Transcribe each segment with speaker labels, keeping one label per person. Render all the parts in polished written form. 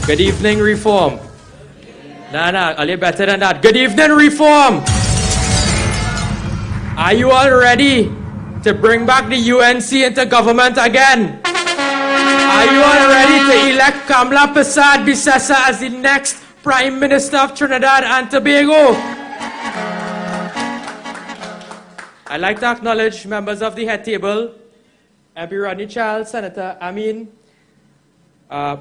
Speaker 1: Good evening, Reform. Nah, a little better than that. Good evening, Reform. Are you all ready to bring back the UNC into government again? Are you all ready to elect Kamla Persad-Bissessar as the next Prime Minister of Trinidad and Tobago? I'd like to acknowledge members of the head table, MP Rodney Child, Senator Amin,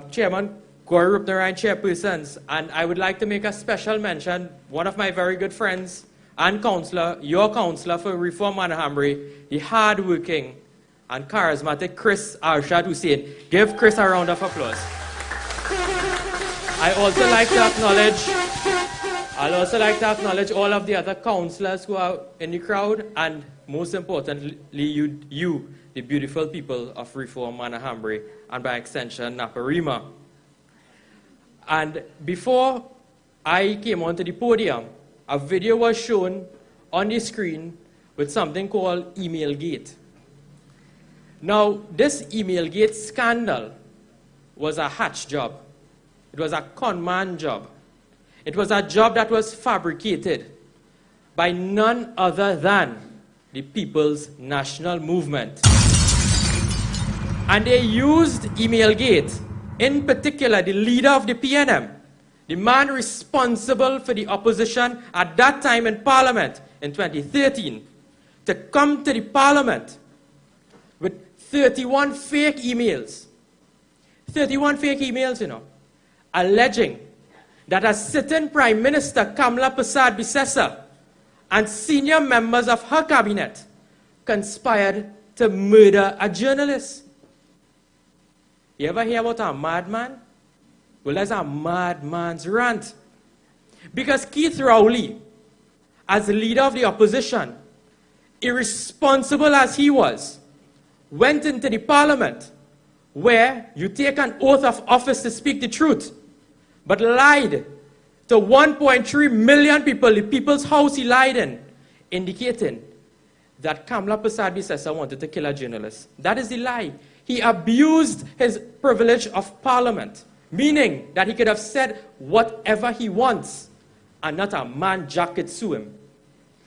Speaker 1: Chairman Gauri Rupnarayan, chairpersons, and I would like to make a special mention, one of my very good friends and counselor, your counselor for Reform Manahambri, the hard-working and charismatic Chris Arshad Hussein. Give Chris a round of applause. I'd also like to acknowledge all of the other counselors who are in the crowd, and most importantly, you, the beautiful people of Reform Manahambri, and by extension, Naparima. And before I came onto the podium, a video was shown on the screen with something called Emailgate. Now, this Emailgate scandal was a hatch job. It was a con man job. It was a job that was fabricated by none other than the People's National Movement. And they used Emailgate, in particular the leader of the PNM, the man responsible for the opposition at that time in Parliament in 2013, to come to the Parliament with 31 fake emails. 31 fake emails, alleging that a sitting Prime Minister, Kamla Persad-Bissessar, and senior members of her cabinet conspired to murder a journalist. You ever hear about a madman? Well, that's a madman's rant. Because Keith Rowley, as the leader of the opposition, irresponsible as he was, went into the Parliament where you take an oath of office to speak the truth, but lied to 1.3 million people, the people's house he lied in, indicating that Kamla Persad-Bissessar wanted to kill a journalist. That is the lie. He abused his privilege of Parliament, meaning that he could have said whatever he wants and not a man jack could sue him.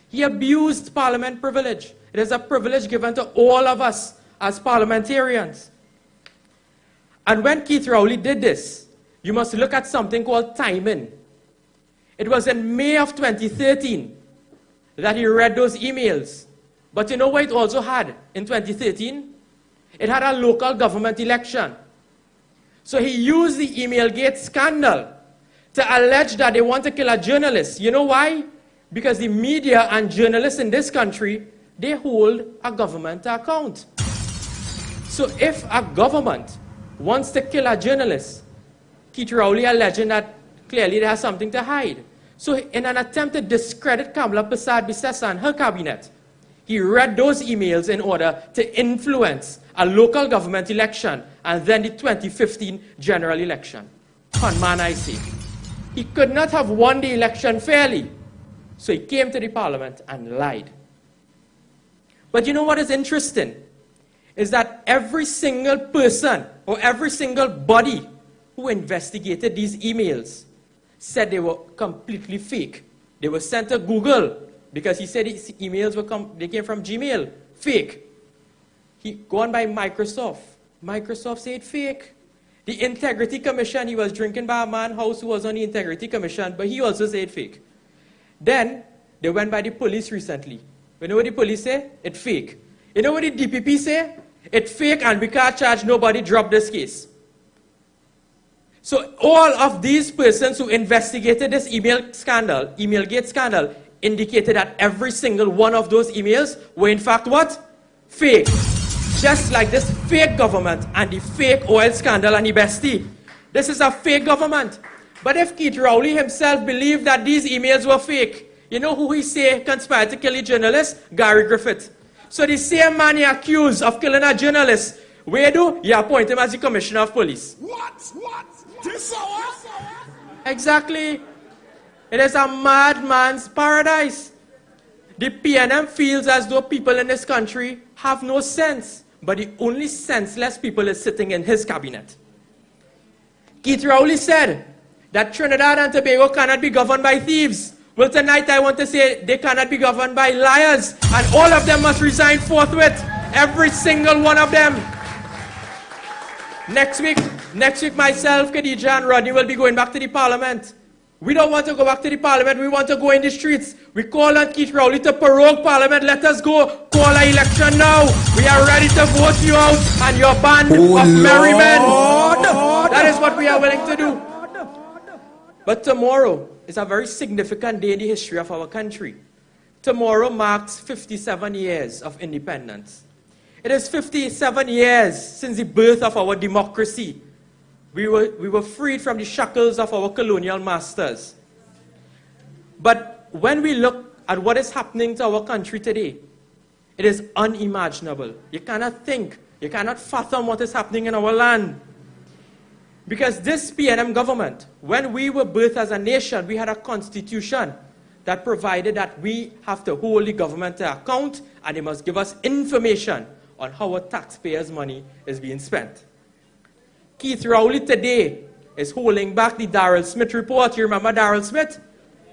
Speaker 1: He abused Parliament privilege. It is a privilege given to all of us as parliamentarians. And when Keith Rowley did this, you must look at something called timing. It was in May of 2013 that he read those emails. But you know what it also had in 2013? It had a local government election. So he used the Emailgate scandal to allege that they want to kill a journalist. You know why? Because the media and journalists in this country, they hold a government account. So if a government wants to kill a journalist, Keith Rowley alleging that clearly they have something to hide. So in an attempt to discredit Kamla Persad-Bissessar and her cabinet, he read those emails in order to influence a local government election and then the 2015 general election. Con man, I say. He could not have won the election fairly. So he came to the Parliament and lied. But you know what is interesting? Is that every single person or every single body who investigated these emails said they were completely fake. They were sent to Google because he said these emails they came from Gmail. Fake. He gone by Microsoft. Microsoft said fake. The Integrity Commission, he was drinking by a man's house who was on the Integrity Commission, but he also said fake. Then they went by the police recently. You know what the police say? It's fake. You know what the DPP say? It's fake and we can't charge nobody, drop this case. So all of these persons who investigated this Emailgate scandal, indicated that every single one of those emails were in fact what? Fake. Just like this fake government and the fake oil scandal and the bestie. This is a fake government. But if Keith Rowley himself believed that these emails were fake, you know who he say conspired to kill a journalist? Gary Griffith. So the same man he accused of killing a journalist, where do you appoint him as the Commissioner of Police?
Speaker 2: What? This hour?
Speaker 1: Exactly. It is a madman's paradise. The PNM feels as though people in this country have no sense, but the only senseless people is sitting in his cabinet. Keith Rowley said that Trinidad and Tobago cannot be governed by thieves. Well, tonight I want to say they cannot be governed by liars, and all of them must resign forthwith. Every single one of them. Next week, myself, Khadija, and Rodney will be going back to the parliament. We don't want to go back to the parliament. We want to go in the streets. We call on Keith Rowley to prorogue parliament. Let us go. Call an election now. We are ready to vote you out and your band of merry men. That is what we are willing to do. But tomorrow is a very significant day in the history of our country. Tomorrow marks 57 years of independence. It is 57 years since the birth of our democracy. We were freed from the shackles of our colonial masters. But when we look at what is happening to our country today, it is unimaginable. You cannot think, you cannot fathom what is happening in our land. Because this PNM government, when we were birthed as a nation, we had a constitution that provided that we have to hold the government to account and they must give us information on how our taxpayers' money is being spent. Keith Rowley today is holding back the Darrell Smith report. You remember Darrell Smith?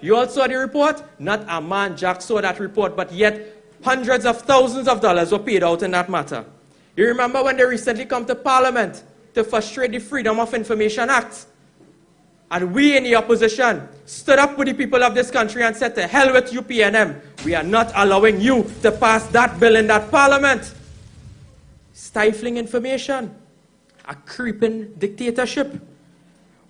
Speaker 1: You all saw the report? Not a man, Jack, saw that report, but yet hundreds of thousands of dollars were paid out in that matter. You remember when they recently come to Parliament to frustrate the Freedom of Information Act? And we in the opposition stood up with the people of this country and said, to hell with you, PNM. We are not allowing you to pass that bill in that Parliament. Stifling information. A creeping dictatorship.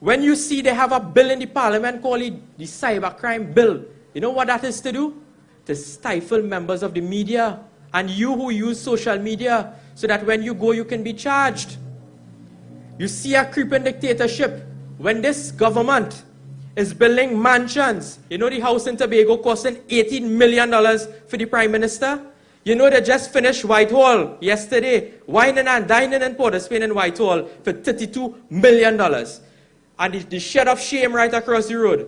Speaker 1: When you see they have a bill in the parliament called the cybercrime bill, you know what that is to do? To stifle members of the media and you who use social media so that when you go you can be charged. You see a creeping dictatorship when this government is building mansions. You know the house in Tobago costing $18 million for the Prime Minister? You know they just finished Whitehall yesterday, wining and dining in Port of Spain in Whitehall for $32 million. And the shed of shame right across the road,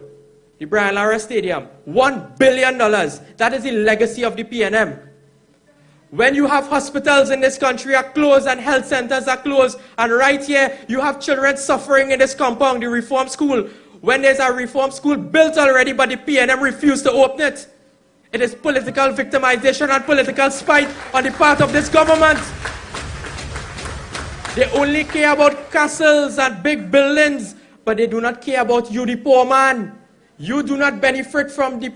Speaker 1: the Brian Lara Stadium, $1 billion. That is the legacy of the PNM. When you have hospitals in this country are closed and health centers are closed, and right here you have children suffering in this compound, the reform school. When there's a reform school built already, but the PNM refused to open it. It is political victimization and political spite on the part of this government. They only care about castles and big buildings, but they do not care about you, the poor man. You do not benefit from the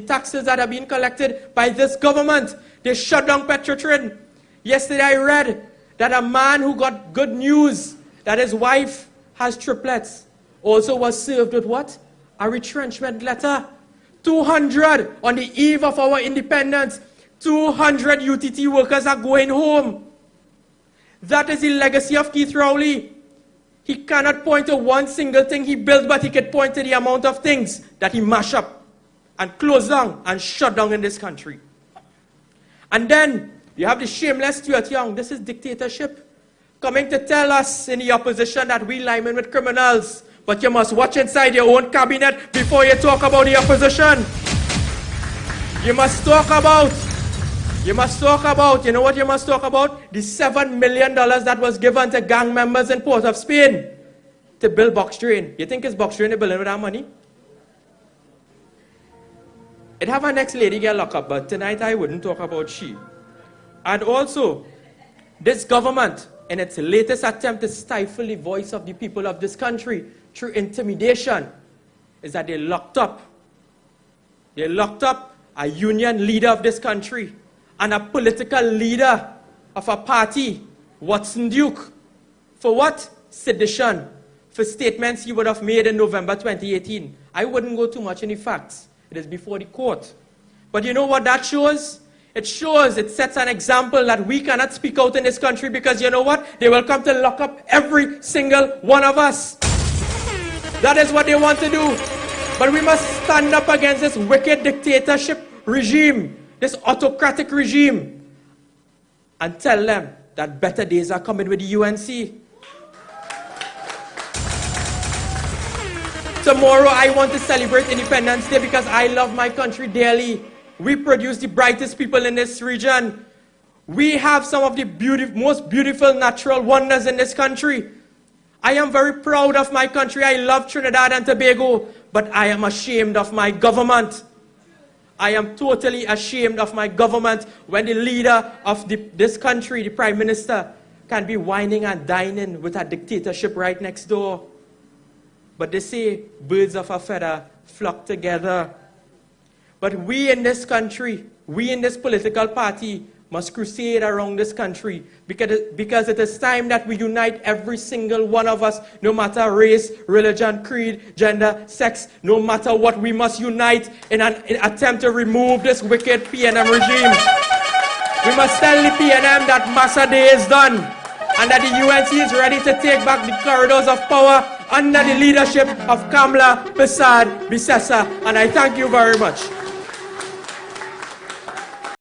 Speaker 1: taxes that are being collected by this government. They shut down Petrotrin. Yesterday I read that a man who got good news that his wife has triplets also was served with what? A retrenchment letter. 200 on the eve of our independence. 200 UTT workers are going home. That is the legacy of Keith Rowley. He cannot point to one single thing he built, but he can point to the amount of things that he mashed up and closed down and shut down in this country. And then you have the shameless Stuart Young. This is dictatorship. Coming to tell us in the opposition that we linemen with criminals. But you must watch inside your own cabinet before you talk about the opposition. You must talk about, you know what you must talk about? The $7 million that was given to gang members in Port of Spain to build box drain. You think it's box drain they're building with that money? It have an ex-lady get locked up, but tonight I wouldn't talk about she. And also, this government, in its latest attempt to stifle the voice of the people of this country through intimidation, is that they locked up a union leader of this country and a political leader of a party, Watson Duke. For what? Sedition. For statements he would have made in November 2018. I wouldn't go too much in the facts. It is before the court. But you know what that shows? It sets an example that we cannot speak out in this country because you know what? They will come to lock up every single one of us. That is what they want to do. But we must stand up against this wicked dictatorship regime, this autocratic regime, and tell them that better days are coming with the UNC. Tomorrow I want to celebrate Independence Day because I love my country dearly. We produce the brightest people in this region. We have some of the most beautiful natural wonders in this country. I am very proud of my country. I love Trinidad and Tobago, but I am ashamed of my government. I am totally ashamed of my government when the leader of this country, the Prime Minister, can be whining and dining with a dictatorship right next door. But they say birds of a feather flock together. But we in this country, we in this political party, must crusade around this country because it is time that we unite every single one of us, no matter race, religion, creed, gender, sex, no matter what, we must unite in an attempt to remove this wicked PNM regime. We must tell the PNM that Massa Day is done and that the UNC is ready to take back the corridors of power under the leadership of Kamla Persad Bissessa. And I thank you very much.